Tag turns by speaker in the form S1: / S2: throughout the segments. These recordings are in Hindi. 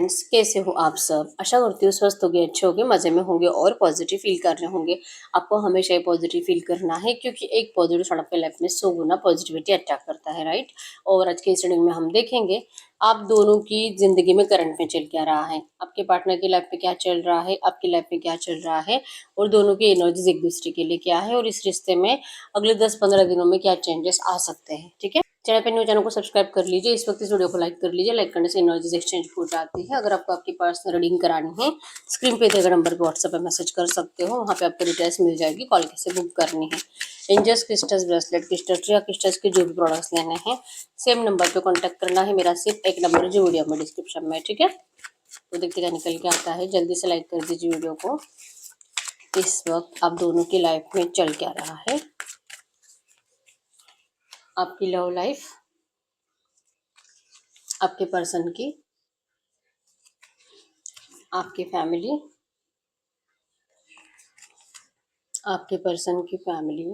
S1: फ्रेंड्स, कैसे हो आप सब। आशा करती हूँ स्वस्थ होंगे, अच्छे होंगे, मज़े में होंगे और पॉजिटिव फील कर रहे होंगे। आपको हमेशा ही पॉजिटिव फील करना है क्योंकि एक पॉजिटिव थॉट आपके लाइफ में 100 गुना पॉजिटिविटी अट्रैक्ट करता है, राइट। और आज के इस रीडिंग में हम देखेंगे आप दोनों की ज़िंदगी में करंट में चल क्या रहा है, आपके पार्टनर की लाइफ में क्या चल रहा है, आपकी लाइफ में क्या चल रहा है और दोनों की एनर्जीज एक दूसरे के लिए क्या है और इस रिश्ते में अगले 10-15 दिनों में क्या चेंजेस आ सकते हैं। ठीक है, चैनल पे न्यू चैनल को सब्सक्राइब कर लीजिए। इस वक्त इस वीडियो को लाइक कर लीजिए। लाइक करने से एनर्जीज एक्सचेंज हो जाती है। अगर आपको आपकी पर्सनल रीडिंग करानी है, स्क्रीन पे दिए गए नंबर पे व्हाट्सएप पे मैसेज कर सकते हो। वहाँ पे आपको डिटेल्स मिल जाएगी, कॉल कैसे बुक करनी है। एंजल्स क्रिस्टल्स ब्रेसलेट क्रिस्टल्स या क्रिस्टल्स के जो भी प्रोडक्ट्स लेने हैं सेम नंबर पे कॉन्टैक्ट करना है। मेरा सिर्फ एक नंबर जो वीडियो में डिस्क्रिप्शन में, ठीक है। तो देखते क्या निकल के आता है। जल्दी से लाइक कर दीजिए वीडियो को। इस वक्त आप दोनों की लाइफ में चल क्या रहा है, आपकी लव लाइफ, आपके पर्सन की, आपकी फैमिली, आपके पर्सन की फैमिली,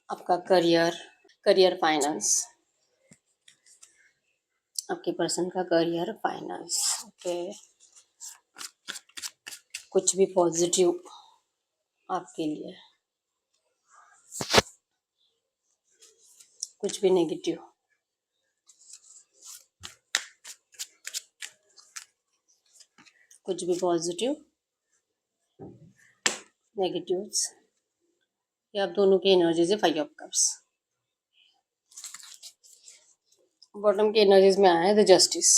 S1: आपका करियर, करियर फाइनेंस, आपके पर्सन का करियर फाइनेंस। ओके, कुछ भी पॉजिटिव आपके लिए, कुछ भी नेगेटिव, कुछ भी पॉजिटिव, नेगेटिव्स। ये आप दोनों की एनर्जीज है। 5 ऑफ कप्स। बॉटम की एनर्जीज में आया है द जस्टिस।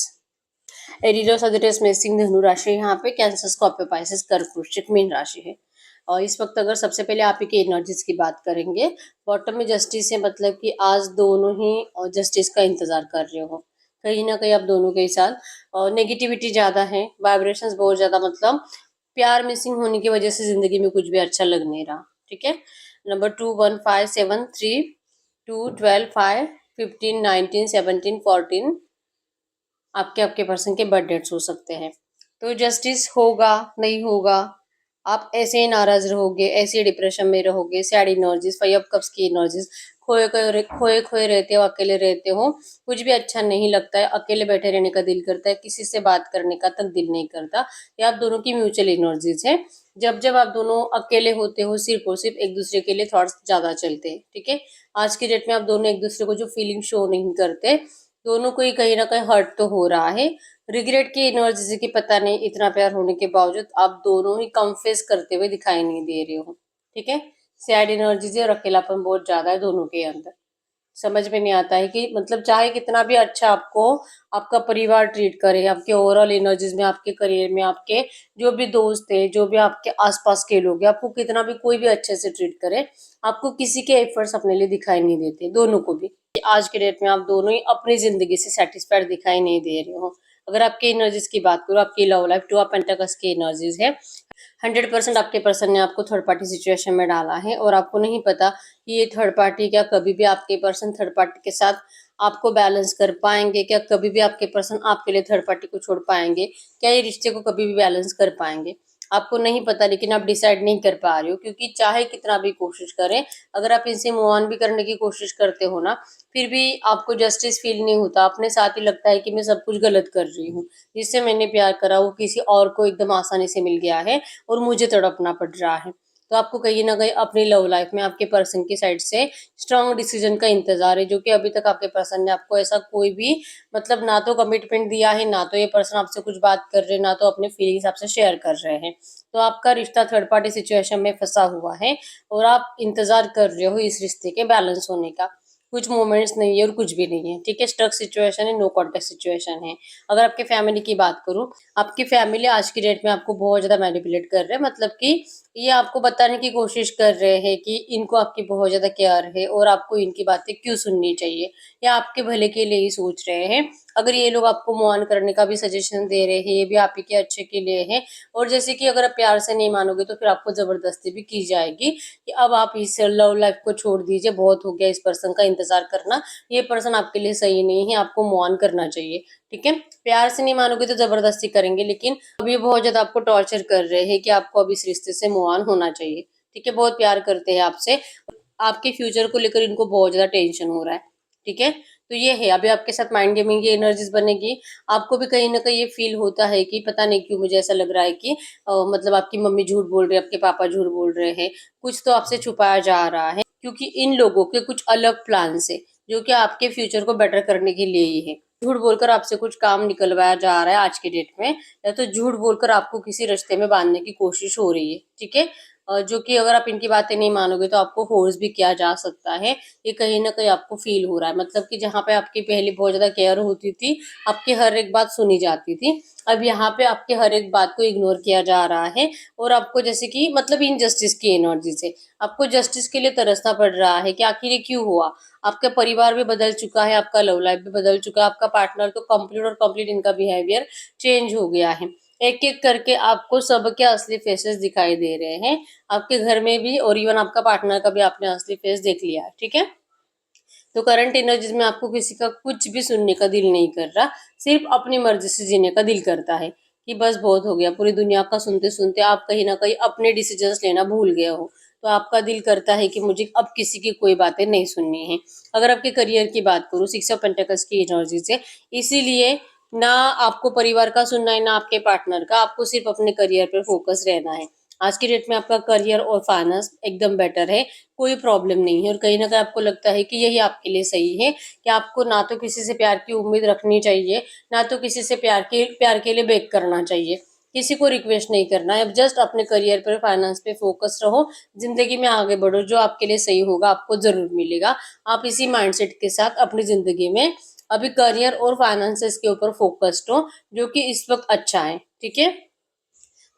S1: एरियल सजिटेरियस में सिंह धनु राशि, यहाँ पे कैंसर स्कॉर्पियो पाइसेस कर्क वृश्चिक मीन राशि है। और इस वक्त अगर सबसे पहले आप ही की एनर्जीज की बात करेंगे, बॉटम में जस्टिस है, मतलब कि आज दोनों ही जस्टिस का इंतजार कर रहे हो। कहीं ना कहीं आप दोनों के साथ नेगेटिविटी ज़्यादा है, वाइब्रेशंस बहुत ज़्यादा, मतलब प्यार मिसिंग होने की वजह से ज़िंदगी में कुछ भी अच्छा लग नहीं रहा। ठीक है। नंबर 2 1 5 7 3 2 12 5 15 19 17 14 आपके आपके पर्सन के बर्थ डेट्स हो सकते हैं। तो जस्टिस होगा नहीं होगा, आप ऐसे ही नाराज रहोगे, ऐसे ही डिप्रेशन में रहोगे। सैड एनर्जीज, 5 ऑफ कप्स की एनर्जीज, खोए खोए रहते हो, अकेले रहते हो, कुछ भी अच्छा नहीं लगता है, अकेले बैठे रहने का दिल करता है, किसी से बात करने का तक दिल नहीं करता। ये आप दोनों की म्यूचुअल एनर्जीज है। जब जब आप दोनों अकेले होते हो, सिर्फ और सिर्फ एक दूसरे के लिए थॉट्स ज्यादा चलते हैं। ठीक है। आज की डेट में आप दोनों एक दूसरे को जो फीलिंग शो नहीं करते, दोनों को ही कहीं ना कहीं हर्ट तो हो रहा है। रिग्रेट की एनर्जी की पता नहीं, इतना प्यार होने के बावजूद आप दोनों ही कन्फेस करते हुए दिखाई नहीं दे रहे हो। ठीक है। सैड एनर्जी और अकेलापन बहुत ज्यादा है दोनों के अंदर। समझ में नहीं आता है कि मतलब चाहे कितना भी अच्छा आपको आपका परिवार ट्रीट करे, आपके ओवरऑल एनर्जीज में, आपके करियर में, आपके जो भी दोस्त है, जो भी आपके आसपास के लोग हैं, आपको कितना भी कोई भी अच्छे से ट्रीट करे, आपको किसी के एफर्ट्स अपने लिए दिखाई नहीं देते, दोनों को भी। आज के डेट में आप दोनों ही अपनी जिंदगी से सेटिस्फाइड दिखाई नहीं दे रहे हो। अगर आपकी एनर्जीज की बात करूँ, आपकी लव लाइफ 2 ऑफ पेंटाकल्स की एनर्जीज है। 100% आपके पर्सन ने आपको थर्ड पार्टी सिचुएशन में डाला है और आपको नहीं पता कि ये थर्ड पार्टी क्या कभी भी आपके पर्सन थर्ड पार्टी के साथ आपको बैलेंस कर पाएंगे, क्या कभी भी आपके पर्सन आपके लिए थर्ड पार्टी को छोड़ पाएंगे, क्या ये रिश्ते को कभी भी बैलेंस कर पाएंगे, आपको नहीं पता। लेकिन आप डिसाइड नहीं कर पा रहे हो क्योंकि चाहे कितना भी कोशिश करें, अगर आप इनसे मूव ऑन भी करने की कोशिश करते हो ना, फिर भी आपको जस्टिस फील नहीं होता। अपने साथ ही लगता है कि मैं सब कुछ गलत कर रही हूँ, जिससे मैंने प्यार करा वो किसी और को एकदम आसानी से मिल गया है और मुझे तड़पना पड़ रहा है। तो आपको कहीं ना कहीं अपनी लव लाइफ में आपके पर्सन की साइड से स्ट्रांग डिसीजन का इंतजार है, जो कि अभी तक आपके पर्सन ने आपको ऐसा कोई भी मतलब ना तो कमिटमेंट दिया है, ना तो ये पर्सन आपसे कुछ बात कर रहे हैं, ना तो अपने फीलिंग्स आपसे शेयर कर रहे हैं। तो आपका रिश्ता थर्ड पार्टी सिचुएशन में फंसा हुआ है और आप इंतजार कर रहे हो इस रिश्ते के बैलेंस होने का। कुछ मोमेंट्स नहीं है और कुछ भी नहीं है। ठीक है। स्ट्रक सिचुएशन है, नो कॉन्टेक्ट सिचुएशन है। अगर आपके फैमिली की बात करूं, आपकी फैमिली आज की डेट में आपको बहुत ज्यादा मैनिपुलेट कर रहे हैं, मतलब कि ये आपको बताने की कोशिश कर रहे हैं कि इनको आपकी बहुत ज्यादा केयर है और आपको इनकी बातें क्यों सुननी चाहिए, या आपके भले के लिए ही सोच रहे हैं। अगर ये लोग आपको मूव ऑन करने का भी सजेशन दे रहे हैं, ये भी आप ही के अच्छे के लिए है। और जैसे कि अगर आप प्यार से नहीं मानोगे तो फिर आपको जबरदस्ती भी की जाएगी कि अब आप इस लव लाइफ को छोड़ दीजिए, बहुत हो गया इस पर्सन का इंतजार करना, ये पर्सन आपके लिए सही नहीं है, आपको मूव ऑन करना चाहिए। ठीक है। प्यार से नहीं मानोगे तो जबरदस्ती करेंगे, लेकिन अभी बहुत ज्यादा आपको टॉर्चर कर रहे हैं कि आपको अब इस रिश्ते से मूव ऑन होना चाहिए। ठीक है। बहुत प्यार करते हैं आपसे, आपके फ्यूचर को लेकर इनको बहुत ज्यादा टेंशन हो रहा है। ठीक है। तो ये है, अभी आपके साथ माइंड गेमिंग की एनर्जीज बनेगी। आपको भी कहीं ना कहीं ये फील होता है कि पता नहीं क्यों मुझे ऐसा लग रहा है कि मतलब आपकी मम्मी झूठ बोल रही है, आपके पापा झूठ बोल रहे हैं, कुछ तो आपसे छुपाया जा रहा है, क्योंकि इन लोगों के कुछ अलग प्लान है जो कि आपके फ्यूचर को बेटर करने के लिए ही है। झूठ बोलकर आपसे कुछ काम निकलवाया जा रहा है आज के डेट में, या तो झूठ बोलकर आपको किसी रिश्ते में बांधने की कोशिश हो रही है, ठीक है। जो कि अगर आप इनकी बातें नहीं मानोगे तो आपको फोर्स भी किया जा सकता है। ये कहीं ना कहीं आपको फील हो रहा है, मतलब कि जहाँ पे आपकी पहले बहुत ज्यादा केयर होती थी, आपकी हर एक बात सुनी जाती थी, अब यहाँ पे आपके हर एक बात को इग्नोर किया जा रहा है। और आपको जैसे कि मतलब इनजस्टिस की एनर्जी से आपको जस्टिस के लिए तरसना पड़ रहा है कि आखिर ये क्यों हुआ। आपका परिवार भी बदल चुका है, आपका लव लाइफ भी बदल चुका है, आपका पार्टनर तो कंप्लीट और कंप्लीट इनका बिहेवियर चेंज हो गया है। एक एक करके आपको सबके असली फेसेस दिखाई दे रहे हैं, आपके घर में भी, और इवन आपका पार्टनर का भी आपने असली फेस देख लिया है, ठीक है। तो करंट एनर्जीज में आपको किसी का कुछ भी सुनने का दिल नहीं कर रहा, सिर्फ अपनी मर्जी से जीने का दिल करता है कि बस बहुत हो गया, पूरी दुनिया का सुनते सुनते आप कहीं ना कहीं अपने डिसीजंस लेना भूल गए हो। तो आपका दिल करता है कि मुझे अब किसी की कोई बातें नहीं सुननी है। अगर आपके करियर की बात करूँ, 6 ऑफ पेंटिकल्स की एनर्जी से, इसीलिए ना आपको परिवार का सुनना है ना आपके पार्टनर का, आपको सिर्फ अपने करियर पर फोकस रहना है। आज की डेट में आपका करियर और फाइनेंस एकदम बेटर है, कोई प्रॉब्लम नहीं है, और कहीं ना कहीं आपको लगता है कि यही आपके लिए सही है कि आपको ना तो किसी से प्यार की उम्मीद रखनी चाहिए, ना तो किसी से प्यार के लिए बेग करना चाहिए, किसी को रिक्वेस्ट नहीं करना है। अब जस्ट अपने करियर पर, फाइनेंस पे फोकस रहो, जिंदगी में आगे बढ़ो, जो आपके लिए सही होगा आपको जरूर मिलेगा। आप इसी माइंडसेट के साथ अपनी जिंदगी में अभी करियर और फाइनेंसेस के ऊपर फोकस्ड हो, जो कि इस वक्त अच्छा है, ठीक है।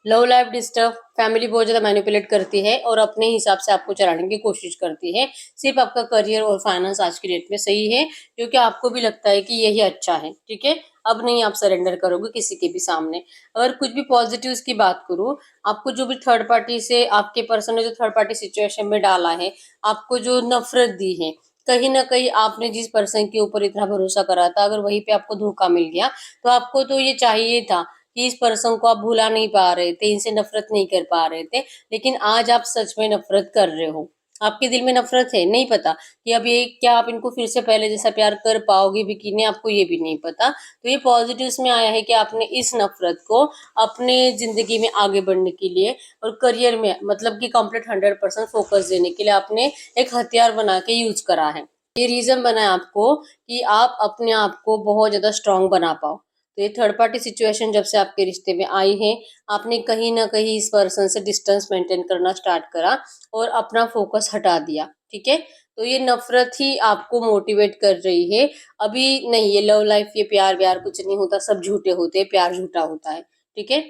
S1: लव लाइफ डिस्टर्ब, फैमिली बहुत ज्यादा मैनिपुलेट करती है और अपने हिसाब से आपको चलाने की कोशिश करती है। सिर्फ आपका करियर और फाइनेंस आज की डेट में सही है, क्योंकि आपको भी लगता है कि यही अच्छा है, ठीक है। अब नहीं आप सरेंडर करोगे किसी के भी सामने। अगर कुछ भी पॉजिटिव्स की बात करूँ, आपको जो भी थर्ड पार्टी से आपके पर्सन ने जो थर्ड पार्टी सिचुएशन में डाला है, आपको जो नफरत दी है, कहीं ना कहीं आपने जिस पर्सन के ऊपर इतना भरोसा करा था, अगर वहीं पे आपको धोखा मिल गया, तो आपको तो ये चाहिए था कि इस पर्सन को आप भुला नहीं पा रहे थे, इनसे नफरत नहीं कर पा रहे थे, लेकिन आज आप सच में नफरत कर रहे हो। आपके दिल में नफरत है, नहीं पता कि अब ये क्या आप इनको फिर से पहले जैसा प्यार कर पाओगे भी कि नहीं, आपको ये भी नहीं पता। तो ये पॉजिटिव्स में आया है कि आपने इस नफरत को अपने जिंदगी में आगे बढ़ने के लिए और करियर में मतलब कि कंप्लीट 100% फोकस देने के लिए आपने एक हथियार बना के यूज करा है। ये रीजन बना है आपको कि आप अपने आप को बहुत ज्यादा स्ट्रांग बना पाओ। तो ये थर्ड पार्टी सिचुएशन जब से आपके रिश्ते में आई है, आपने कहीं ना कहीं इस पर्सन से डिस्टेंस मेंटेन करना स्टार्ट करा और अपना फोकस हटा दिया, ठीक है। तो ये नफरत ही आपको मोटिवेट कर रही है। अभी नहीं, ये लव लाइफ, ये प्यार व्यार कुछ नहीं होता, सब झूठे होते हैं, प्यार झूठा होता है, ठीक है।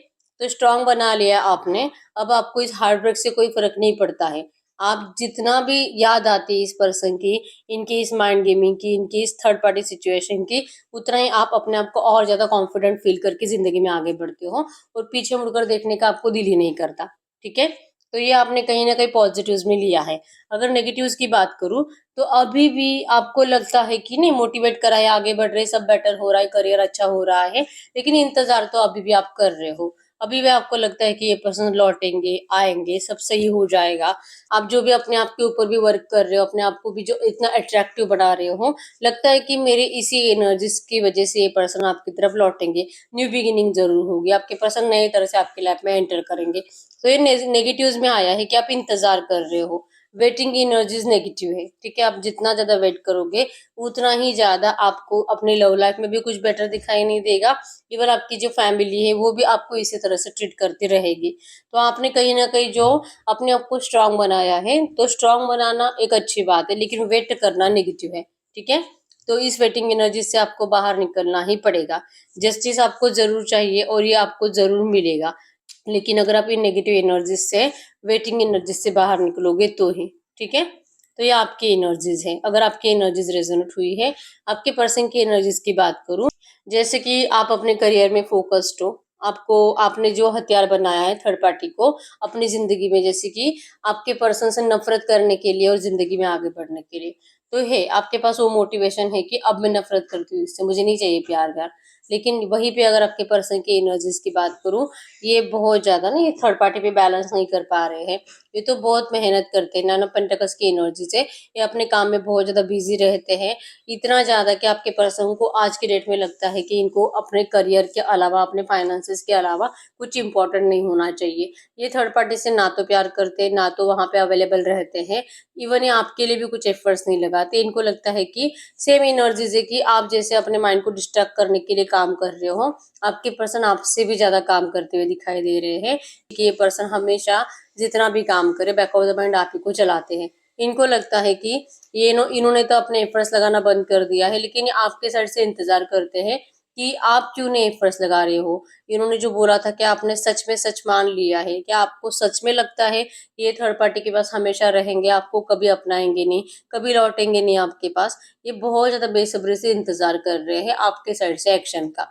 S1: तो स्ट्रांग बना लिया आपने, अब आपको इस हार्ट ब्रेक से कोई फर्क नहीं पड़ता है। आप जितना भी याद आती है इस पर्सन की, इनकी इस माइंड गेमिंग की, इनकी इस थर्ड पार्टी सिचुएशन की, उतना ही आप अपने आप को और ज्यादा कॉन्फिडेंट फील करके जिंदगी में आगे बढ़ते हो, और पीछे मुड़कर देखने का आपको दिल ही नहीं करता, ठीक है। तो ये आपने कहीं ना कहीं पॉजिटिव्स में लिया है। अगर नेगेटिव्स की बात करूं, तो अभी भी आपको लगता है कि नहीं, मोटिवेट करा है, आगे बढ़ रहे, सब बेटर हो रहा है, करियर अच्छा हो रहा है, लेकिन इंतजार तो अभी भी आप कर रहे हो। अभी भी आपको लगता है कि ये पर्सन लौटेंगे, आएंगे, सब सही हो जाएगा। आप जो भी अपने आप के ऊपर भी वर्क कर रहे हो, अपने आप को भी जो इतना अट्रैक्टिव बना रहे हो, लगता है कि मेरे इसी एनर्जीज की वजह से ये पर्सन आपकी तरफ लौटेंगे, न्यू बिगिनिंग जरूर होगी, आपके पर्सन नए तरह से आपकी लाइफ में एंटर करेंगे। तो ये नेगेटिव्स में आया है कि आप इंतजार कर रहे हो, वेटिंग की एनर्जीज नेगेटिव है, ठीक है। आप जितना ज्यादा वेट करोगे, उतना ही ज्यादा आपको अपनी लव लाइफ में भी कुछ बेटर दिखाई नहीं देगा। इवन आपकी जो फैमिली है वो भी आपको इसी तरह से ट्रीट करती रहेगी। तो आपने कहीं ना कहीं जो अपने आप को स्ट्रांग बनाया है, तो स्ट्रांग बनाना एक अच्छी बात है, लेकिन वेट करना नेगेटिव है, ठीक है। तो इस वेटिंग एनर्जी से आपको बाहर निकलना ही पड़ेगा। जस्टिस आपको जरूर चाहिए और ये आपको जरूर मिलेगा, लेकिन अगर आप इन नेगेटिव एनर्जी से, वेटिंग एनर्जी से बाहर निकलोगे तो ही, ठीक है। तो ये आपकी एनर्जीज है। अगर आपकी एनर्जीज रेजोनेट हुई है, आपके पर्सन की एनर्जीज की बात करूं, जैसे कि आप अपने करियर में फोकस्ड हो, आपको, आपने जो हथियार बनाया है थर्ड पार्टी को अपनी जिंदगी में, जैसे कि आपके पर्सन से नफरत करने के लिए और जिंदगी में आगे बढ़ने के लिए, तो है आपके पास वो मोटिवेशन है कि अब मैं नफरत करती हूँ इससे, मुझे नहीं चाहिए प्यार व्यार। लेकिन वहीं पे अगर आपके पर्सन की एनर्जीज की बात करूँ, ये बहुत ज़्यादा ना ये थर्ड पार्टी पे बैलेंस नहीं कर पा रहे हैं। ये तो बहुत मेहनत करते हैं, नाइन ऑफ पेंटिकल्स की एनर्जी से ये अपने काम में बहुत ज़्यादा बिज़ी रहते हैं। इतना ज़्यादा कि आपके पर्सन को आज की डेट में लगता है कि इनको अपने करियर के अलावा, अपने फाइनेंसेस के अलावा कुछ इम्पोर्टेंट नहीं होना चाहिए। ये थर्ड पार्टी से ना तो प्यार करते हैं, ना तो वहाँ पे अवेलेबल रहते हैं। इवन ये आपके लिए भी कुछ एफर्ट्स नहीं लगाते। इनको लगता है कि सेम एनर्जीज़ है कि आप जैसे अपने माइंड को डिस्ट्रैक्ट करने के लिए काम कर रहे हो, आपके पर्सन आपसे भी ज़्यादा काम करते हुए दिखाई दे रहे हैं कि ये पर्सन हमेशा जितना भी काम करे बैक ऑफ द माइंड आप ही को चलाते हैं। इनको लगता है कि इन्होंने तो अपने एफर्ट्स लगाना बंद कर दिया है, लेकिन ये आपके साइड से इंतज़ार करते हैं कि आप क्यों नहीं एफर्ट्स लगा रहे हो। इन्होंने जो बोला था कि आपने सच में सच मान लिया है, क्या आपको सच में लगता है ये थर्ड पार्टी के पास हमेशा रहेंगे, आपको कभी अपनाएंगे नहीं, कभी लौटेंगे नहीं आपके पास। ये बहुत ज़्यादा बेसब्री से इंतज़ार कर रहे हैं आपके साइड से एक्शन का।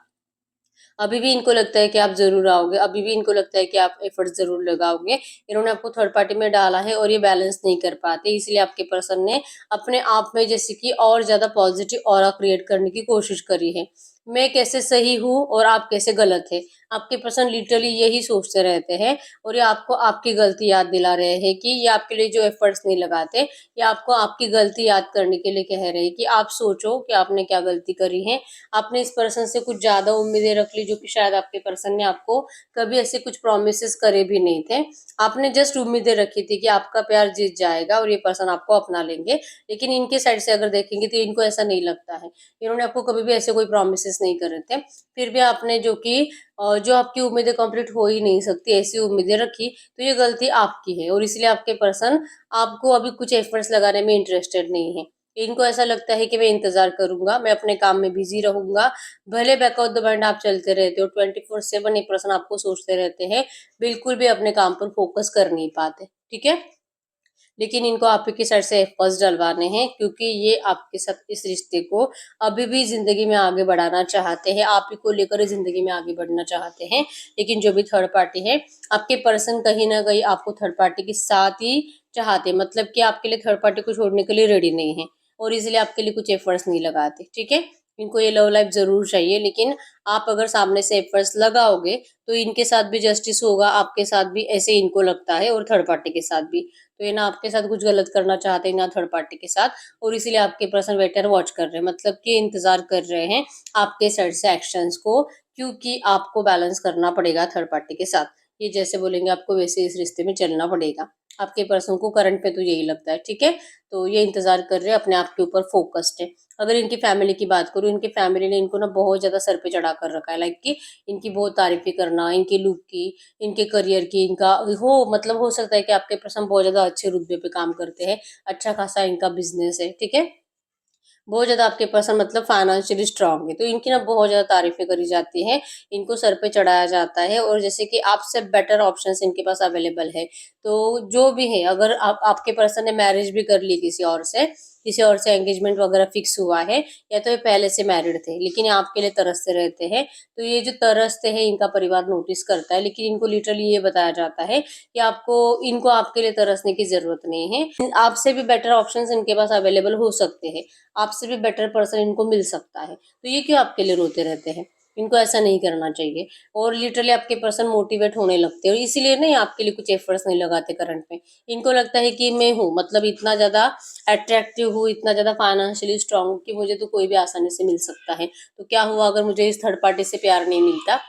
S1: अभी भी इनको लगता है कि आप ज़रूर आओगे, अभी भी इनको लगता है कि आप एफर्ट ज़रूर लगाओगे। इन्होंने आपको थर्ड पार्टी में डाला है और ये बैलेंस नहीं कर पाते, इसलिए आपके पर्सन ने अपने आप में जैसे कि और ज़्यादा पॉजिटिव ऑरा क्रिएट करने की कोशिश करी है। मैं कैसे सही हूँ और आप कैसे गलत है। आपके पर्सन लिटरली यही सोचते रहते हैं और ये आपको आपकी गलती याद दिला रहे हैं कि ये आपके लिए जो एफर्ट्स नहीं लगाते, ये आपको आपकी गलती याद करने के लिए कह रहे हैं कि आप सोचो कि आपने क्या गलती करी है। आपने इस पर्सन से कुछ ज़्यादा उम्मीदें रख ली जो कि शायद आपके पर्सन ने आपको कभी ऐसे कुछ प्रॉमिसेस करे भी नहीं थे। आपने जस्ट उम्मीदें रखी थी कि आपका प्यार जीत जाएगा और ये पर्सन आपको अपना लेंगे। लेकिन इनके साइड से अगर देखेंगे तो इनको ऐसा नहीं लगता है। इन्होंने आपको कभी भी ऐसे कोई प्रॉमिसेस नहीं करे थे। फिर भी आपने जो आपकी उम्मीदें कंप्लीट हो ही नहीं सकती ऐसी उम्मीदें रखी, तो ये गलती आपकी है और इसलिए आपके पर्सन आपको अभी कुछ एफर्ट्स लगाने में इंटरेस्टेड नहीं है। इनको ऐसा लगता है कि मैं इंतज़ार करूँगा, मैं अपने काम में बिज़ी रहूँगा, भले बैक ऑफ द माइंड आप चलते रहते हो, 24/7 एक पर्सन आपको सोचते रहते हैं, बिल्कुल भी अपने काम पर फ़ोकस कर नहीं पाते, ठीक है? लेकिन इनको आप ही की साइड से एफर्ट्स डलवाने हैं क्योंकि ये आपके साथ इस रिश्ते को अभी भी ज़िंदगी में आगे बढ़ाना चाहते हैं, आप ही को लेकर ही ज़िंदगी में आगे बढ़ना चाहते हैं। लेकिन जो भी थर्ड पार्टी है, आपके पर्सन कहीं न कहीं आपको थर्ड पार्टी के साथ ही चाहते हैं, मतलब कि आपके लिए थर्ड पार्टी को छोड़ने के लिए रेडी नहीं है और इसलिए आपके लिए कुछ एफर्ट्स नहीं लगाते, ठीक है? इनको ये लव लाइफ ज़रूर चाहिए, लेकिन आप अगर सामने से एफर्ट्स लगाओगे, तो इनके साथ भी जस्टिस होगा, आपके साथ भी ऐसे इनको लगता है और थर्ड पार्टी के साथ भी। तो ये ना आपके साथ कुछ गलत करना चाहते हैं, ना थर्ड पार्टी के साथ और इसीलिए आपके पर्सन वेट एंड वॉच कर रहे हैं, मतलब कि इंतज़ार कर रहे हैं आपके साइड से एक्शंस को, क्योंकि आपको बैलेंस करना पड़ेगा थर्ड पार्टी के साथ। ये जैसे बोलेंगे आपको वैसे इस रिश्ते में चलना पड़ेगा। आपके पर्सन को करंट पे तो यही लगता है, ठीक है? तो ये इंतज़ार कर रहे हैं, अपने आप के ऊपर फ़ोकस्ड है। अगर इनकी फैमिली की बात करूँ, इनकी फैमिली ने इनको ना बहुत ज़्यादा सर पे चढ़ा कर रखा है, लाइक कि इनकी बहुत तारीफ़ें करना, इनके लुक की, इनके करियर की, इनका मतलब हो सकता है कि आपके पर्सन बहुत ज़्यादा अच्छे रुतबे पे काम करते हैं, अच्छा खासा इनका बिज़नेस है, ठीक है? बहुत ज़्यादा आपके पर्सन मतलब फाइनेंशियली स्ट्रांग है, तो इनकी ना बहुत ज़्यादा तारीफ़ें करी जाती हैं, इनको सर पे चढ़ाया जाता है और जैसे कि आपसे बेटर ऑप्शंस इनके पास अवेलेबल है। तो जो भी है, अगर आप आपके पर्सन ने मैरिज भी कर ली किसी और से एंगेजमेंट वगैरह फिक्स हुआ है या तो ये पहले से मैरिड थे, लेकिन ये आपके लिए तरसते रहते हैं। तो ये जो तरसते हैं इनका परिवार नोटिस करता है, लेकिन इनको लिटरली ये बताया जाता है कि आपको इनको आपके लिए तरसने की ज़रूरत नहीं है। आपसे भी बेटर ऑप्शंस इनके पास अवेलेबल हो सकते हैं। आपसे भी बेटर पर्सन इनको मिल सकता है, तो ये क्यों आपके लिए रोते रहते हैं? इनको ऐसा नहीं करना चाहिए और लिटरली आपके पर्सन मोटिवेट होने लगते हैं और इसीलिए नहीं आपके लिए कुछ एफर्ट्स नहीं लगाते करंट में। इनको लगता है कि मैं हूँ, मतलब इतना ज़्यादा अट्रैक्टिव हूँ, इतना ज़्यादा फाइनेंशियली स्ट्रांग हूँ कि मुझे तो कोई भी आसानी से मिल सकता है। तो क्या हुआ अगर मुझे इस थर्ड पार्टी से प्यार नहीं मिलता?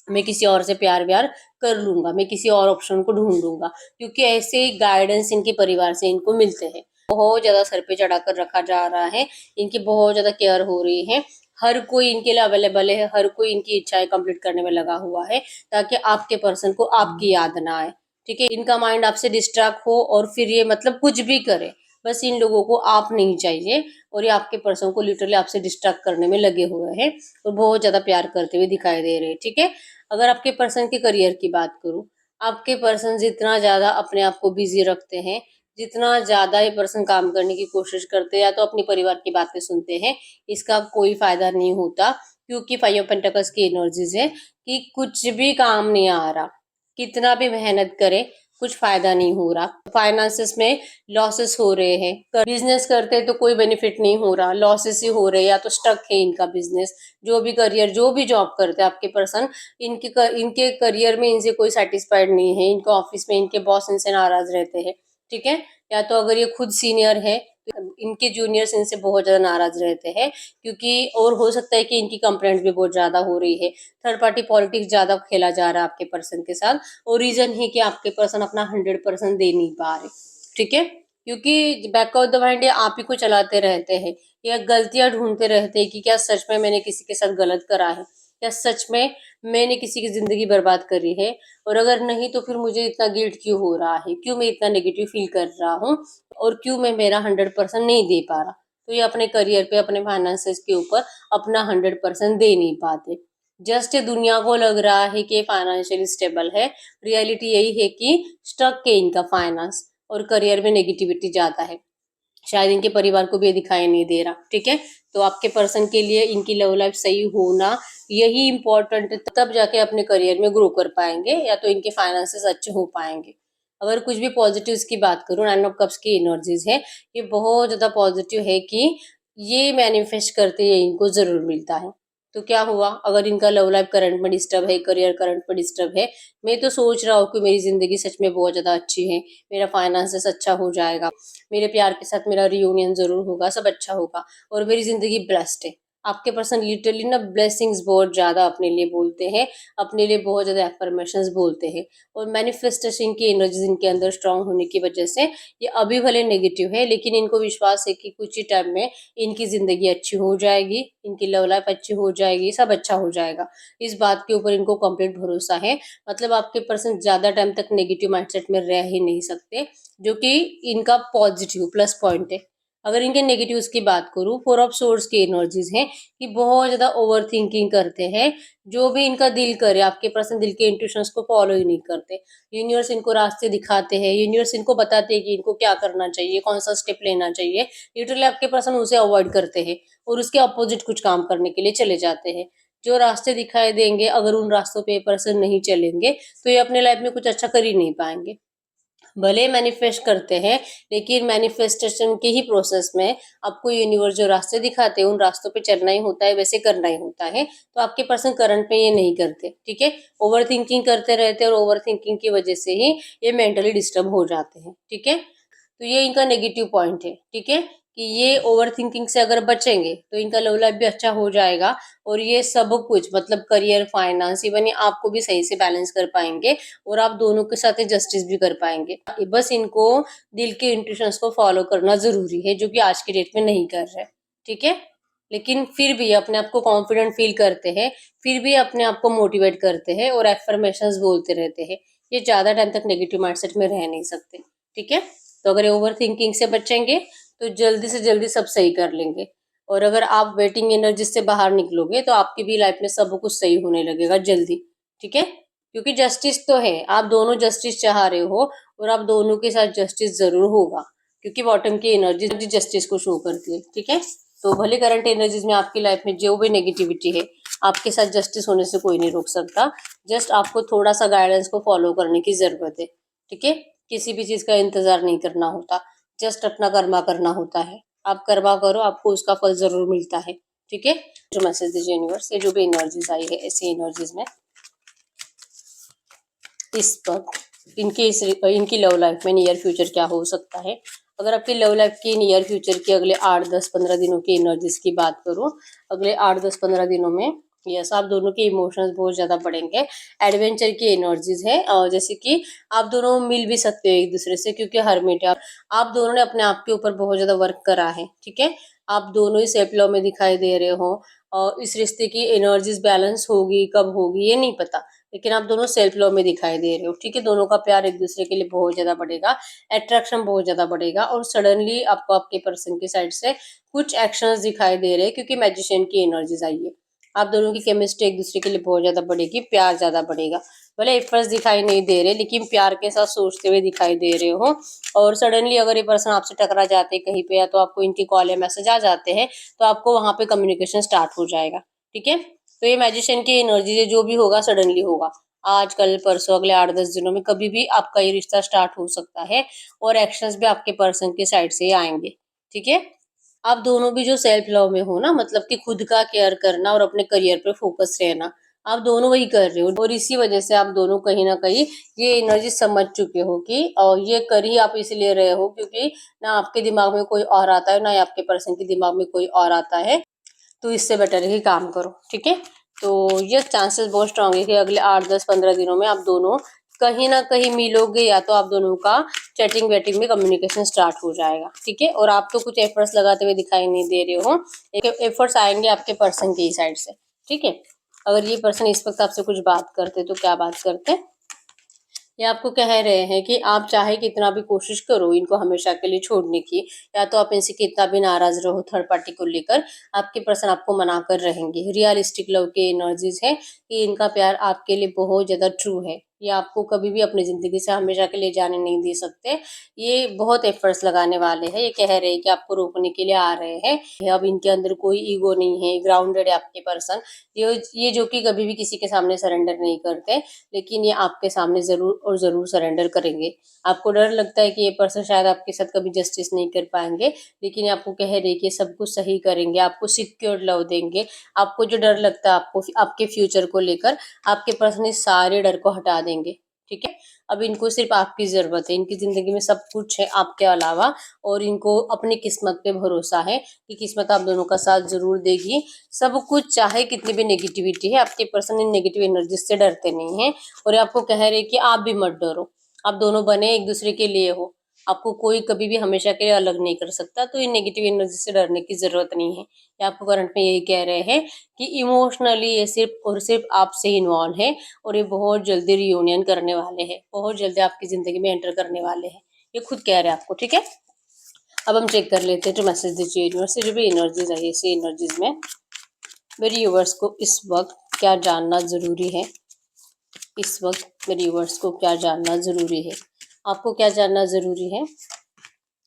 S1: मैं किसी और से प्यार-व्यार कर लूँगा, मैं किसी और ऑप्शन को ढूँढ लूँगा, क्योंकि ऐसे गाइडेंस इनके परिवार से इनको मिलते हैं। बहुत ज़्यादा सर पे चढ़ाकर रखा जा रहा है, इनकी बहुत ज़्यादा केयर हो रही है, हर कोई इनके लिए अवेलेबल है, हर कोई इनकी इच्छाएँ कंप्लीट करने में लगा हुआ है, ताकि आपके पर्सन को आपकी याद ना आए, ठीक है? इनका माइंड आपसे डिस्ट्रैक्ट हो और फिर ये मतलब कुछ भी करे, बस इन लोगों को आप नहीं चाहिए और ये आपके पर्सन को लिटरली आपसे डिस्ट्रैक्ट करने में लगे हुए हैं और बहुत ज़्यादा प्यार करते हुए दिखाई दे रहे हैं, ठीक है? अगर आपके पर्सन के करियर की बात करूँ, आपके पर्सन जितना ज़्यादा अपने आप को बिज़ी रखते हैं, जितना ज़्यादा ये पर्सन काम करने की कोशिश करते हैं या तो अपने परिवार की बातें सुनते हैं, इसका कोई फ़ायदा नहीं होता, क्योंकि 5 ऑफ पेंटाकल्स की एनर्जीज़ है कि कुछ भी काम नहीं आ रहा। कितना भी मेहनत करें, कुछ फायदा नहीं हो रहा, फाइनेंसेस में लॉसेस हो रहे हैं, बिजनेस करते हैं तो कोई बेनिफिट नहीं हो रहा, लॉसेस ही हो रहे हैं या तो स्टक है इनका बिजनेस। जो भी करियर, जो भी जॉब करते हैं आपके पर्सन, इनके करियर में इनसे कोई सेटिस्फाइड नहीं है, इनके ऑफिस में इनके बॉस इनसे नाराज रहते हैं, ठीक है। या तो अगर ये खुद सीनियर है तो इनके जूनियर्स इनसे बहुत ज्यादा नाराज रहते हैं, क्योंकि और हो सकता है कि इनकी कंप्लेंट भी बहुत ज्यादा हो रही है, थर्ड पार्टी पॉलिटिक्स ज्यादा खेला जा रहा है आपके पर्सन के साथ। और रीजन है कि आपके पर्सन अपना 100% दे नहीं पा रहे, ठीक है। क्योंकि बैक ऑफ द माइंड ये आप ही को चलाते रहते हैं, या गलतियां ढूंढते रहते हैं कि क्या सच में मैंने किसी के साथ गलत करा है, क्या सच में मैंने किसी की जिंदगी बर्बाद करी है, और अगर नहीं तो फिर मुझे इतना गिल्ट क्यों हो रहा है, क्यों मैं इतना नेगेटिव फील कर रहा हूँ, और क्यों मैं मेरा 100% नहीं दे पा रहा। तो ये अपने करियर पे, अपने फाइनेंसेस के ऊपर अपना 100% दे नहीं पाते। जस्ट दुनिया को लग रहा है कि फाइनेंशियली स्टेबल है, रियलिटी यही है कि स्टक है इनका फाइनेंस, और करियर में नेगेटिविटी ज्यादा है, शायद इनके परिवार को भी ये दिखाई नहीं दे रहा, ठीक है। तो आपके पर्सन के लिए इनकी लव लाइफ सही होना यही इम्पोर्टेंट है, तब जाके अपने करियर में ग्रो कर पाएंगे, या तो इनके फाइनेंसेस अच्छे हो पाएंगे। अगर कुछ भी पॉजिटिव्स की बात करूं, 9 ऑफ कप्स की एनर्जीज है, ये बहुत ज्यादा पॉजिटिव है कि ये मैनिफेस्ट करते हैं इनको जरूर मिलता है। तो क्या हुआ, अगर इनका लव लाइफ करंट में डिस्टर्ब है, करियर करंट में डिस्टर्ब है, मैं तो सोच रहा हूँ कि मेरी जिंदगी सच में बहुत ज्यादा अच्छी है, मेरा फाइनेंसेस अच्छा हो जाएगा, मेरे प्यार के साथ मेरा रियूनियन जरूर होगा, सब अच्छा होगा, और मेरी जिंदगी ब्लेस्ड है। आपके पर्सन लिटरली ना ब्लेसिंग्स बहुत ज्यादा अपने लिए बोलते हैं, अपने लिए बहुत ज्यादा एफर्मेशंस बोलते हैं, और मैनिफेस्टेशन की एनर्जीज इनके अंदर स्ट्रांग होने की वजह से ये अभी भले नेगेटिव है, लेकिन इनको विश्वास है कि कुछ ही टाइम में इनकी जिंदगी अच्छी हो जाएगी, इनकी लव लाइफ अच्छी हो जाएगी, सब अच्छा हो जाएगा। इस बात के ऊपर इनको कंप्लीट भरोसा है। मतलब आपके पर्सन ज्यादा टाइम तक नेगेटिव माइंडसेट में रह ही नहीं सकते, जो कि इनका पॉजिटिव प्लस पॉइंट है। अगर इनके नेगेटिव्स की बात करूं, 4 ऑफ सोर्स की एनर्जीज हैं कि बहुत ज्यादा ओवर थिंकिंग करते हैं, जो भी इनका दिल करे, आपके पर्सन दिल के इंट्यूशंस को फॉलो ही नहीं करते। यूनिवर्स इनको रास्ते दिखाते हैं, यूनिवर्स इनको बताते हैं कि इनको क्या करना चाहिए, कौन सा स्टेप लेना चाहिए, लिटरली आपके पर्सन उसे अवॉइड करते हैं और उसके अपोजिट कुछ काम करने के लिए चले जाते हैं। जो रास्ते दिखाई देंगे, अगर उन रास्तों पे पर्सन नहीं चलेंगे तो ये अपने लाइफ में कुछ अच्छा कर ही नहीं पाएंगे। भले मैनिफेस्ट करते हैं, लेकिन मैनिफेस्टेशन के ही प्रोसेस में आपको यूनिवर्स जो रास्ते दिखाते हैं, उन रास्तों पे चलना ही होता है, वैसे करना ही होता है। तो आपके पर्सन करंट में ये नहीं करते, ठीक है। ओवर थिंकिंग करते रहते हैं, और ओवर थिंकिंग की वजह से ही ये मेंटली डिस्टर्ब हो जाते हैं, ठीक है। तो ये इनका नेगेटिव पॉइंट है, ठीक है, कि ये ओवर थिंकिंग से अगर बचेंगे तो इनका लव लाइफ भी अच्छा हो जाएगा, और ये सब कुछ मतलब करियर, फाइनेंस, इवन आपको भी सही से बैलेंस कर पाएंगे, और आप दोनों के साथ जस्टिस भी कर पाएंगे। बस इनको दिल के इंट्यूशंस को फॉलो करना जरूरी है, जो कि आज की डेट में नहीं कर रहे, ठीक है। लेकिन फिर भी अपने आप को कॉन्फिडेंट फील करते हैं, फिर भी अपने आप को मोटिवेट करते हैं और एफर्मेशंस बोलते रहते हैं। ये ज्यादा टाइम तक नेगेटिव माइंडसेट में रह नहीं सकते, ठीक है। तो अगर ओवर थिंकिंग से बचेंगे तो जल्दी से जल्दी सब सही कर लेंगे, और अगर आप वेटिंग एनर्जी से बाहर निकलोगे तो आपकी भी लाइफ में सब कुछ सही होने लगेगा जल्दी, ठीक है। क्योंकि जस्टिस तो है, आप दोनों जस्टिस चाह रहे हो, और आप दोनों के साथ जस्टिस जरूर होगा, क्योंकि बॉटम की एनर्जी जस्टिस को शो करती है, ठीक है। तो भले करंट एनर्जीज में आपकी लाइफ में जो भी नेगेटिविटी है, आपके साथ जस्टिस होने से कोई नहीं रोक सकता। जस्ट आपको थोड़ा सा गाइडेंस को फॉलो करने की जरूरत है, ठीक है। किसी भी चीज का इंतजार नहीं करना होता, जस्ट अपना कर्मा करना होता है। आप कर्मा करो, आपको उसका फल जरूर मिलता है, ठीक है। जो मैसेज दीजिए यूनिवर्स, ये जो भी एनर्जीज आई है, ऐसी एनर्जीज में इस वक्त इनकी लव लाइफ में नियर फ्यूचर क्या हो सकता है। अगर आपकी लव लाइफ की नियर फ्यूचर की अगले 8, 10, 15 दिनों की एनर्जीज की बात करूं, अगले 8, 10, 15 दिनों में यस आप दोनों के इमोशंस बहुत ज्यादा बढ़ेंगे। एडवेंचर की एनर्जीज है, और जैसे कि आप दोनों मिल भी सकते हो एक दूसरे से, क्योंकि हर मीटे आप दोनों ने अपने आप के ऊपर बहुत ज्यादा वर्क करा है, ठीक है। आप दोनों ही सेल्फ लव में दिखाई दे रहे हो, और इस रिश्ते की एनर्जीज बैलेंस होगी कब होगी ये नहीं पता, लेकिन आप दोनों सेल्फ लव में दिखाई दे रहे हो, ठीक है। दोनों का प्यार एक दूसरे के लिए बहुत ज्यादा बढ़ेगा, अट्रैक्शन बहुत ज्यादा बढ़ेगा, और सडनली आपको आपके पर्सन की साइड से कुछ एक्शंस दिखाई दे रहे हैं, क्योंकि मैजिशियन की एनर्जीज आई है। आप दोनों की केमिस्ट्री एक दूसरे के लिए बहुत ज्यादा बढ़ेगी, प्यार ज्यादा बढ़ेगा। भले एफर्ट्स दिखाई नहीं दे रहे, लेकिन प्यार के साथ सोचते हुए दिखाई दे रहे हो, और सडनली अगर ये पर्सन आपसे टकरा जाते कहीं पे, या तो आपको इनकी कॉल या मैसेज आ जाते हैं, तो आपको वहां पे कम्युनिकेशन स्टार्ट हो जाएगा, ठीक है। तो ये मैजिशियन की एनर्जी है, जो भी होगा सडनली होगा, आज कल परसों अगले 8-10 दिनों में कभी भी आपका ये रिश्ता स्टार्ट हो सकता है और एक्शंस भी आपके पर्सन के साइड से ही आएंगे। ठीक है, आप दोनों भी जो सेल्फ लव में हो ना, मतलब कि खुद का केयर करना और अपने करियर पे फोकस रहना, आप दोनों वही कर रहे हो और इसी वजह से आप दोनों कहीं ना कहीं ये एनर्जी समझ चुके हो कि ये कर ही आप इसलिए रहे हो क्योंकि ना आपके दिमाग में कोई और आता है ना ही आपके पर्सन के दिमाग में कोई और आता है। तो इससे बेटर है कि काम करो। ठीक है, तो ये चांसेस बहुत स्ट्रांग है कि अगले 8-10-15 दिनों में आप दोनों कहीं ना कहीं मिलोगे या तो आप दोनों का चैटिंग वेटिंग में कम्युनिकेशन स्टार्ट हो जाएगा। ठीक है, और आप तो कुछ एफर्ट्स लगाते हुए दिखाई नहीं दे रहे हो, एक एफर्ट्स आएंगे आपके पर्सन की साइड से। ठीक है, अगर ये पर्सन इस वक्त आपसे कुछ बात करते तो क्या बात करते, ये आपको कह रहे हैं कि आप चाहे कितना भी कोशिश करो इनको हमेशा के लिए छोड़ने की, या तो आप इनसे कितना भी नाराज रहो थर्ड पार्टी को लेकर, आपके पर्सन आपको मना कर रहेंगे। रियलिस्टिक लव के एनर्जीज है कि इनका प्यार आपके लिए बहुत ज्यादा ट्रू है, ये आपको कभी भी अपनी जिंदगी से हमेशा के लिए जाने नहीं दे सकते। ये बहुत एफर्ट्स लगाने वाले हैं, ये कह रहे हैं कि आपको रोकने के लिए आ रहे हैं। अब इनके अंदर कोई ईगो नहीं है, ग्राउंडेड है आपके पर्सन। ये जो कि कभी भी किसी के सामने सरेंडर नहीं करते, लेकिन ये आपके सामने ज़रूर और ज़रूर सरेंडर करेंगे। आपको डर लगता है कि ये पर्सन शायद आपके साथ कभी जस्टिस नहीं कर पाएँगे, लेकिन ये आपको कह रहे हैं कि सब कुछ सही करेंगे, आपको सिक्योर्ड लव देंगे। आपको जो डर लगता है आपको आपके फ्यूचर को लेकर, आपके पर्सन इस सारे डर को हटा देंगे। ठीक है? अब इनको सिर्फ़ आपकी ज़रूरत है, इनकी ज़िंदगी में सब कुछ है आपके अलावा, और इनको अपनी किस्मत पे भरोसा है कि किस्मत आप दोनों का साथ ज़रूर देगी। सब कुछ चाहे कितनी भी नेगेटिविटी है, आपके पर्सन इन नेगेटिव एनर्जी से डरते नहीं हैं, और ये आपको कह रहे हैं कि आप भी मत डरो, आप दोनों बने एक दूसरे के लिए हो, आपको कोई कभी भी हमेशा के लिए अलग नहीं कर सकता, तो इन नेगेटिव एनर्जी से डरने की जरूरत नहीं है। ये आपको करंट में यही कह रहे हैं कि इमोशनली ये सिर्फ और सिर्फ आपसे इन्वॉल्व है, और ये बहुत जल्दी रियूनियन करने वाले हैं, बहुत जल्दी आपकी जिंदगी में एंटर करने वाले हैं, ये खुद कह रहे हैं आपको। ठीक है, अब हम चेक कर लेते हैं जो मैसेज दीजिए यूनिवर्स से, जो भी एनर्जीज आई है इसी एनर्जीज में मेरे व्यूअर्स को इस वक्त क्या जानना ज़रूरी है। इस वक्त मेरे व्यूअर्स को क्या जानना ज़रूरी है, आपको क्या जानना ज़रूरी है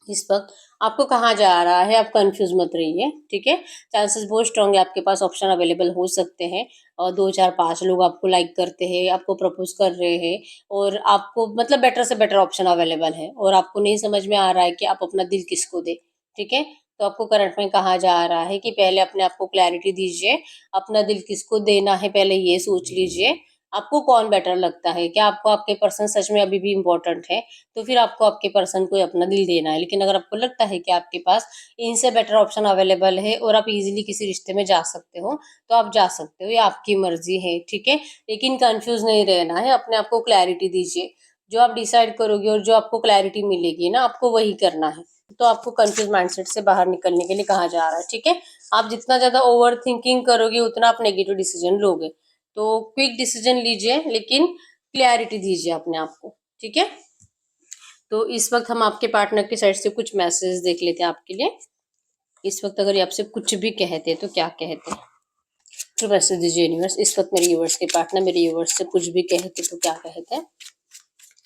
S1: इस वक्त, आपको कहाँ जा रहा है, आप कंफ्यूज मत रहिए। ठीक है, चांसेस बहुत स्ट्रांग है, आपके पास ऑप्शन अवेलेबल हो सकते हैं, और 2 4 5 लोग आपको लाइक करते हैं, आपको प्रपोज कर रहे हैं, और आपको मतलब बेटर से बेटर ऑप्शन अवेलेबल है, और आपको नहीं समझ में आ रहा है कि आप अपना दिल किसको दे। ठीक है, तो आपको करंट में कहा जा रहा है कि पहले अपने आप को क्लैरिटी दीजिए, अपना दिल किसको देना है पहले ये सोच लीजिए। आपको कौन बेटर लगता है, क्या आपको आपके पर्सन सच में अभी भी इम्पोर्टेंट है, तो फिर आपको आपके पर्सन को अपना दिल देना है। लेकिन अगर आपको लगता है कि आपके पास इनसे बेटर ऑप्शन अवेलेबल है और आप इजीली किसी रिश्ते में जा सकते हो, तो आप जा सकते हो, ये आपकी मर्जी है। ठीक है, लेकिन कंफ्यूज नहीं रहना है, अपने आप को क्लैरिटी दीजिए। जो आप डिसाइड करोगे और जो आपको क्लैरिटी मिलेगी ना, आपको वही करना है। तो आपको कंफ्यूज माइंडसेट से बाहर निकलने के लिए कहा जा रहा है। ठीक है, आप जितना ज्यादा ओवर थिंकिंग करोगे उतना आप नेगेटिव डिसीजन लोगे, तो क्विक डिसीजन लीजिए लेकिन क्लैरिटी दीजिए अपने आप को। ठीक है, तो इस वक्त हम आपके पार्टनर की साइड से कुछ मैसेज देख लेते हैं आपके लिए। इस वक्त अगर ये आपसे कुछ भी कहते हैं तो क्या कहते हैं, तो मैसेज दीजिए यूनिवर्स। इस वक्त मेरे यूनिवर्स के पार्टनर मेरे यूनिवर्स से कुछ भी कहते तो क्या कहते हैं।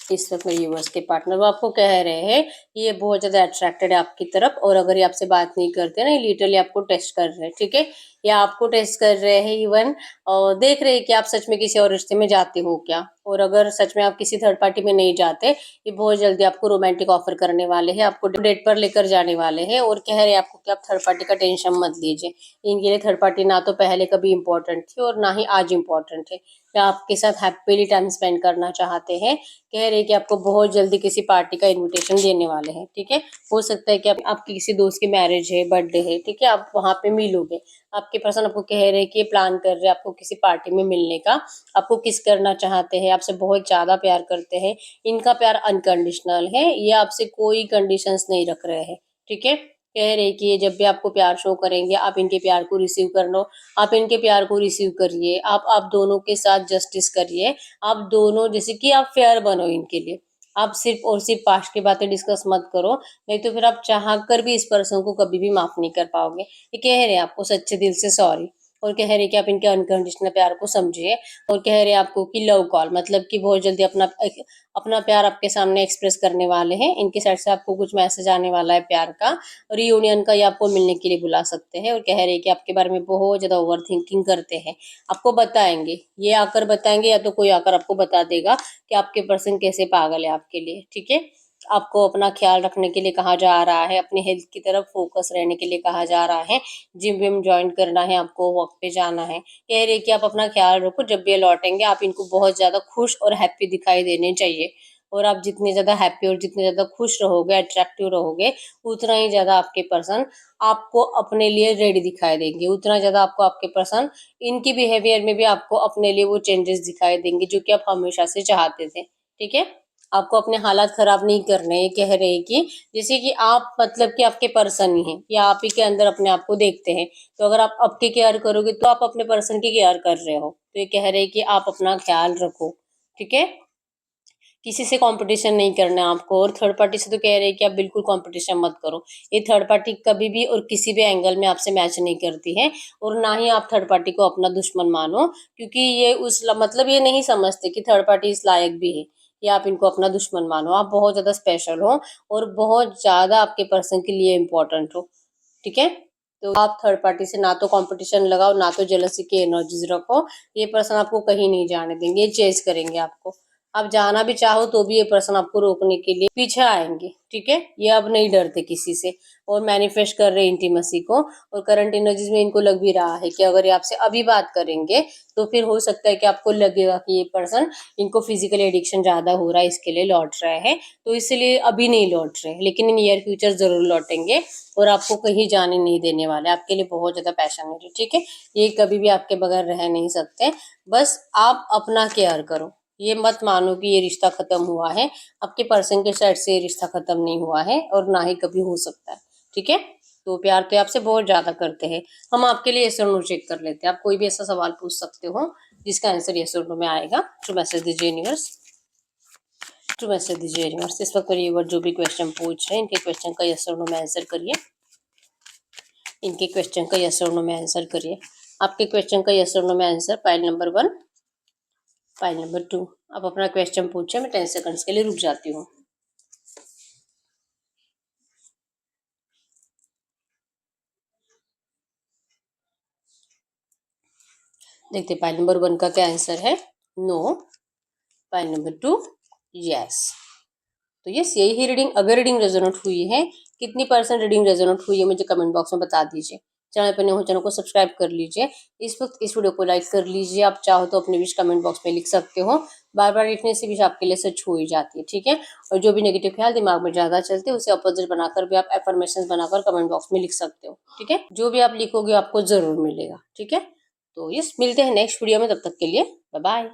S1: इस वक्त मेरे यूनिवर्स के पार्टनर वो आपको कह रहे हैं ये बहुत ज्यादा अट्रैक्टेड है आपकी तरफ, और अगर ये आपसे बात नहीं करते ना, ये लिटरली आपको टेस्ट कर रहे हैं। ठीक है, या आपको टेस्ट कर रहे हैं इवन, और देख रहे हैं कि आप सच में किसी और रिश्ते में जाते हो क्या, और अगर सच में आप किसी थर्ड पार्टी में नहीं जाते, ये बहुत जल्दी आपको रोमांटिक ऑफर करने वाले हैं, आपको डेट पर लेकर जाने वाले हैं, और कह रहे हैं आपको कि आप थर्ड पार्टी का टेंशन मत लीजिए। इनके लिए थर्ड पार्टी ना तो पहले कभी इंपॉर्टेंट थी और ना ही आज इंपॉर्टेंट है, या आपके साथ हैप्पीली टाइम स्पेंड करना चाहते हैं। कह रहे हैं कि आपको बहुत जल्दी किसी पार्टी का इनविटेशन देने वाले हैं। ठीक है, हो सकता है कि आपकी किसी दोस्त की मैरिज है, बर्थडे है। ठीक है, आप वहां पे मिलोगे, आपके पर्सन आपको कह रहे हैं कि ये प्लान कर रहे हैं आपको किसी पार्टी में मिलने का, आपको किस करना चाहते हैं, आपसे बहुत ज्यादा प्यार करते हैं, इनका प्यार अनकंडीशनल है, ये आपसे कोई कंडीशंस नहीं रख रहे हैं। ठीक है, कह रहे हैं कि ये जब भी आपको प्यार शो करेंगे आप इनके प्यार को रिसीव कर लो, आप इनके प्यार को रिसीव करिए, आप दोनों के साथ जस्टिस करिए, आप दोनों जैसे कि आप फेयर बनो इनके लिए, आप सिर्फ और सिर्फ पास्ट की बातें डिस्कस मत करो, नहीं तो फिर आप चाह कर भी इस पर्सन को कभी भी माफ नहीं कर पाओगे। ये कह रहे हैं आपको सच्चे दिल से सॉरी, और कह रहे कि आप इनके अनकंडीशनल प्यार को समझिए। और कह रहे आपको कि लव कॉल, मतलब कि बहुत जल्दी अपना अपना प्यार आपके सामने एक्सप्रेस करने वाले हैं। इनकी साइड से आपको कुछ मैसेज आने वाला है प्यार का, रियूनियन का, या आपको मिलने के लिए बुला सकते हैं। और कह रहे हैं कि आपके बारे में बहुत ज्यादा ओवर थिंकिंग करते हैं, आपको बताएंगे, ये आकर बताएंगे या तो कोई आकर आपको बता देगा कि आपके पर्सन कैसे पागल है आपके लिए। ठीक है, आपको अपना ख्याल रखने के लिए कहा जा रहा है, अपनी हेल्थ की तरफ फोकस रहने के लिए कहा जा रहा है, जिम विम ज्वाइन करना है, आपको वॉक पे जाना है। कह रहे कि आप अपना ख्याल रखो, जब भी ये लौटेंगे आप इनको बहुत ज्यादा खुश और हैप्पी दिखाई देने चाहिए। और आप जितने ज्यादा हैप्पी और जितने ज्यादा खुश रहोगे, अट्रैक्टिव रहोगे, उतना ही ज्यादा आपके पर्सन आपको अपने लिए रेडी दिखाई देंगे, उतना ज्यादा आपको आपके पर्सन इनकी बिहेवियर में भी आपको अपने लिए वो चेंजेस दिखाई देंगे जो कि आप हमेशा से चाहते थे। ठीक है, आपको अपने हालात खराब नहीं करने हैं। कह रहे हैं कि जैसे कि आप, मतलब कि आपके पर्सन ही हैं या आप ही के अंदर अपने आप को देखते हैं, तो अगर आप आपकी केयर करोगे तो आप अपने पर्सन की केयर कर रहे हो। तो ये कह रहे हैं कि आप अपना ख्याल रखो। ठीक है, किसी से कंपटीशन नहीं करना है आपको। और थर्ड पार्टी से तो कह रहे हैं कि आप बिल्कुल कंपटीशन मत करो। ये थर्ड पार्टी कभी भी और किसी भी एंगल में आपसे मैच नहीं करती है। और ना ही आप थर्ड पार्टी को अपना दुश्मन मानो, क्योंकि ये मतलब ये नहीं समझते कि थर्ड पार्टी इस लायक भी है कि आप इनको अपना दुश्मन मानो। आप बहुत ज्यादा स्पेशल हो और बहुत ज्यादा आपके पर्सन के लिए इम्पोर्टेंट हो। ठीक है, तो आप थर्ड पार्टी से ना तो कंपटीशन लगाओ, ना तो जेलसी की एनर्जीज रखो। ये पर्सन आपको कहीं नहीं जाने देंगे, ये चेज करेंगे आपको। आप जाना भी चाहो तो भी ये पर्सन आपको रोकने के लिए पीछे आएंगे। ठीक है, ये अब नहीं डरते किसी से और मैनिफेस्ट कर रहे इंटीमेसी को। और करंट एनर्जीज में इनको लग भी रहा है कि अगर ये आपसे अभी बात करेंगे तो फिर हो सकता है कि आपको लगेगा कि ये पर्सन, इनको फिजिकल एडिक्शन ज्यादा हो रहा है, इसके लिए लौट रहे हैं, तो इसलिए अभी नहीं लौट रहे, लेकिन इन नियर फ्यूचर जरूर लौटेंगे और आपको कहीं जाने नहीं देने वाले। आपके लिए बहुत ज्यादा पैशनेट है। ठीक है, ये कभी भी आपके बगैर रह नहीं सकते। बस आप अपना केयर करो, ये मत मानो कि ये रिश्ता खत्म हुआ है। आपके पर्सन के साइड से ये रिश्ता खत्म नहीं हुआ है और ना ही कभी हो सकता है। ठीक है, तो प्यार तो आपसे बहुत ज्यादा करते हैं। हम आपके लिए यस और नो चेक कर लेते हैं। आप कोई भी ऐसा सवाल पूछ सकते हो जिसका आंसर यस और नो में आएगा। टू मैसेज दीजिए यूनिवर्स, टू मैसेज दीजिए यूनिवर्स। इस वक्त व्यूअर जो भी क्वेश्चन पूछ रहे हैं, इनके क्वेश्चन का यस और नो में आंसर करिए। इनके क्वेश्चन का यस और नो में आंसर करिए। आपके क्वेश्चन का यस और नो में answer file number 1, file number 2। आप अपना क्वेश्चन पूछे, मैं 10 सेकंड्स के लिए रुक जाती हूँ। देखते फाइल नंबर 1 का क्या आंसर है, नो। File number 2, yes. तो यस, यही है रीडिंग। अगर रीडिंग रेजोनेट हुई है, कितनी परसेंट रीडिंग रेजोनेट हुई है मुझे कमेंट बॉक्स में बता दीजिए। चैनल पर नए हो चैनल को सब्सक्राइब कर लीजिए। इस वक्त इस वीडियो को लाइक कर लीजिए। आप चाहो तो अपनी विश कमेंट बॉक्स में लिख सकते हो। बार बार लिखने से विश आपके लिए सच हो ही जाती है। ठीक है, और जो भी नेगेटिव ख्याल दिमाग में ज्यादा चलते हैं उसे अपोजिट बनाकर भी आप एफर्मेशन बनाकर कमेंट बॉक्स में लिख सकते हो। ठीक है, जो भी आप लिखोगे आपको जरूर मिलेगा। ठीक है, तो यस, मिलते हैं नेक्स्ट वीडियो में, तब तक के लिए बाय बाय।